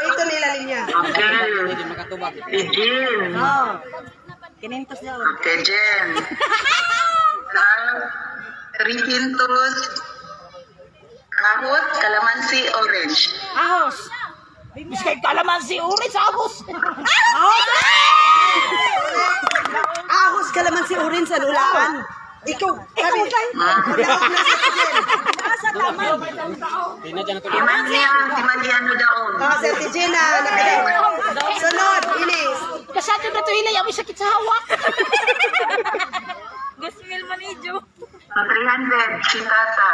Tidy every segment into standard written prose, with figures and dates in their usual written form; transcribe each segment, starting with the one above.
Ito nilalim niya. Okay. Jen. Oh. Kinintos daw. Okay, Jen. Three pintos. Kahot, kalamansi, orange. Ahos. Biskay kalamansi, orange, agos. Ahos kalamansi orange sa lulaan. Ikaw, sabi. Nasa tama. Timandihan mo daon. Oh, Sir Tijena. Sunod, Inis. Kasado na ito hilay, amoy sakit sa hawak. Gasmil manijo. 300, sitata.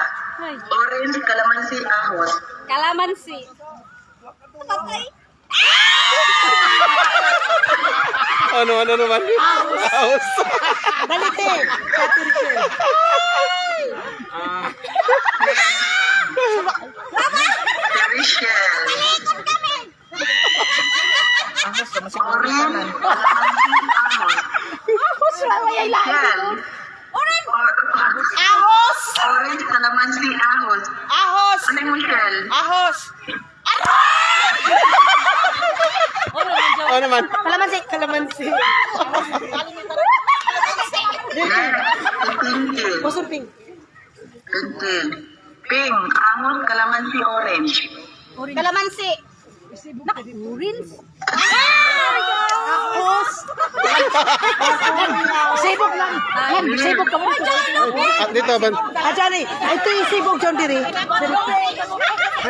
Orange, kalamansi, ahos. Kalamansi. Patay. Ano naman? House. Balite. Sir Tijena. Rachel. Orange, kalamansi, ahos. Ahos! Orange, kalamansi, ahos. Ahos! Ano yung Michelle? Ahos! Ano naman? Kalamansi. Kalamansi. Pinky. Pusur pink. Pinky. Pink, ahos, kalamansi, orange. Kalamansi. Orange. Ahos. Sibog lang! Yan, sibog ka mo! At dito, ban. Ajani, ito yung sibog John Diri.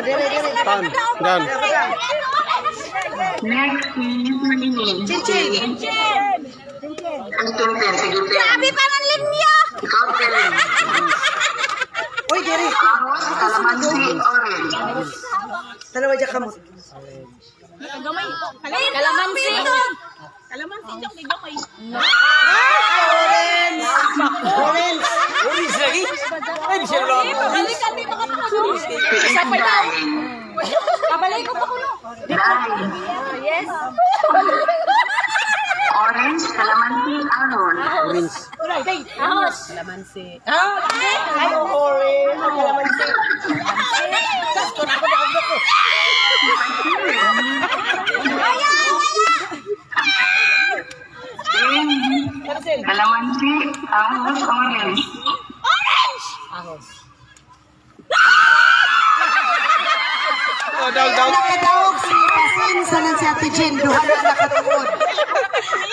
Diri. Tan. Dan. Next is Maninin. Cincin. Ang tumpin, sige Pin. Sabi pa ng linya. Ikaw Pin. Uy, Diri. Ahos, kalamansi, orange. Dalawa dyan kamot. Kalamansi. Kalamansi dyan, may gamay. Orange. Orange. Orange lagi? Ay, siya lang. Balikan dito ka pa. Isa pa daw. Kabalik ko pa kuno. Yes. Orange, kalamansi, ahon. Orange. Ahos. Kalamansi. Ay, orange. Kalamansi. Kalamansi, ahos, orange. Oh, daw. Nakatawag si Pasin sa nang si Ate Jen. Duha na nakatungod.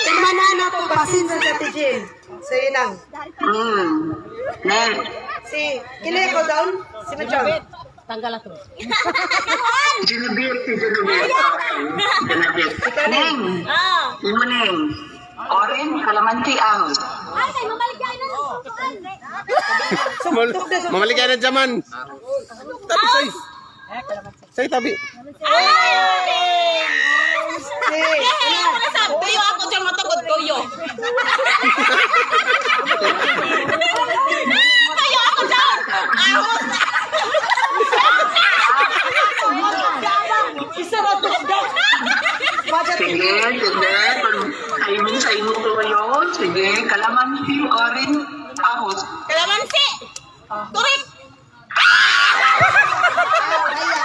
Tingmanan na to, Pasin sa si Ate Jen. So, yun lang. Next. Si, kili ko down? Si Machong. Tanggal ako. Genevieve, si Genevieve. Okay. Ning. Sino Ning? Orange, kalamansi, ahos. Ay, kay mamalik yan na. Mamaligay na jaman. Tabi, say. Say, tabi. Tuyo ako dyan matagod, tuyo. Tuyo ako dyan! Ahos! Isa na to. Sige, Saimo ko yun. Sige, kalamansi, orange, ahos. Kalamansi! Turik!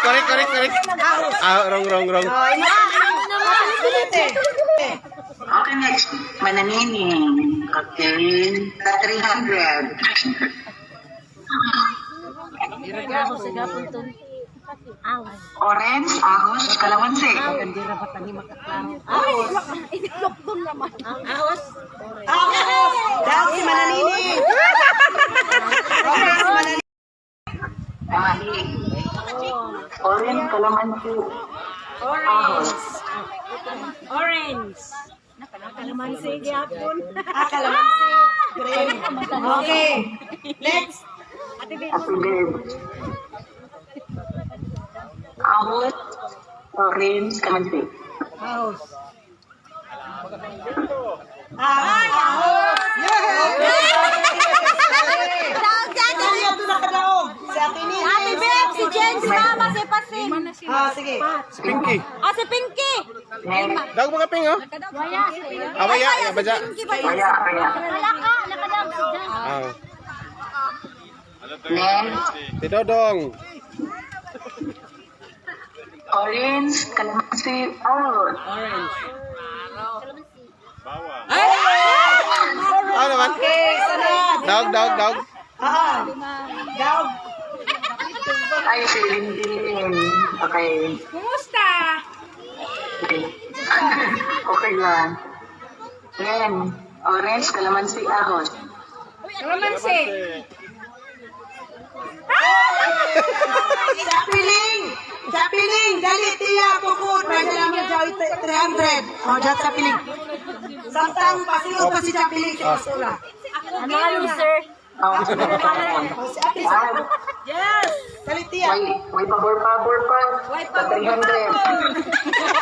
Correct. Ah, wrong. Oh, ina. Balite. Okay, next. Mananini. Okay. 300. Orange, ahos, kalamansi. Ahos! Daw si Mananini. Okay, si Mananini. Mali. Orange, kalamansi, ahos. Orange. Kalamansi gyapon. Kalamansi. Green. Okay. Next. Ate Beb. Ahos, orange, kalamansi. House. Ahos. Si Ate Nini. Ate Beb, si Jen, si Mama, si Pasin. Sige. Pinky. Si Pinky. Next. Daw mga ping, oh. Waya, si Pinky. Awaya, baja. Kaya. Malaka, nakadam si Jen. Ah. Next. Si Dodong. Orange, kalamansi, ahos. Ano naman? Okay, sunod. Dog. Dog. Ay, si Lindin. Okay. Kumusta? Okay. Okay lang. Then, orange, kalamansi, ahos. Kalamansi. Chapiling, dali tiya, pukod, may dalaman dyan 300. O, dyan Chapiling. Samtang pasilog pa si Chapiling sa basura. Ano alam, sir? Oh, Si Ate, Yes. dali tiya. may pabor-pabor pa. Sa 300.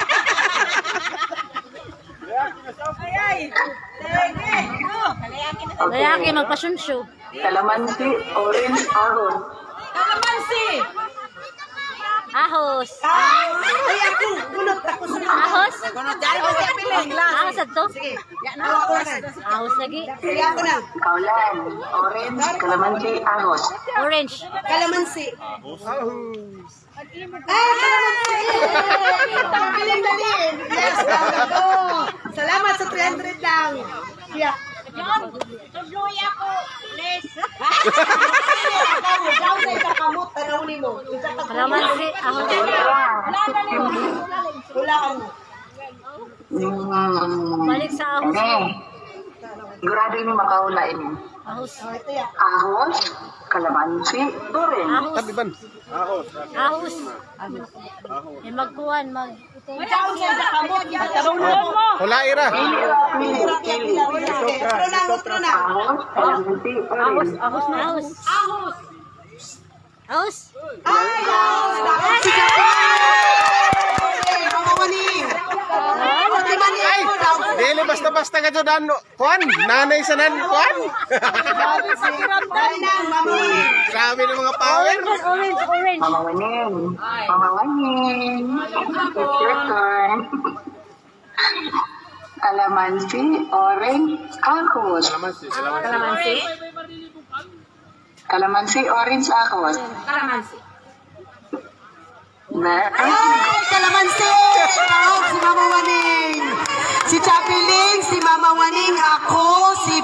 Layaki, magpa-show. Kalamansi, orange, ahos. Kalamansi. Ahos. Ay, ako, gunot ako sa Ahos? Chapiling. Ahos to? Sige, ako na. Ahos lagi. Sige, ako na. Kaulan, orange, kalamansi, ahos. Orange. Kalamansi. Ay, kalamansi! Chapiling, dali. Yes, go. Salamat sa 300 lang. Yeah. Tuloy ako. Please. Ikaw na ikakamot, tanawin mo. Kalamansi. Ahos. Hulaan mo. Balik sa ahos. Sigurado ini makaula ini. Ahos. Oh, ito yan. Ahos, kalamansi, orange. Ahos. Tabiban. Ahos. Eh, magkuhan, mag... Ikaw na ikakamot. Hula ira. Otro na. Ahos, kalamansi, orange. Ahos na. Ahos. Ahos. Ay, si Chapiling! Mga waning! Mga waning Ay! mo daw. Dili basta-basta ka dyan. Kuan? Nanay sa nan. Kuan? Dali na, mga waning. Grabe ng mga power. Orange. Orange. Mama Waning. Mama Waning. It's your turn. Kalamansi, orange, ahos. Kalamansi. Kalamansi, orange, ahos. Kalamansi. Ay, kalamansi! Tawag si Mama Waning. Si Chapiling, si Mama Waning, ako, si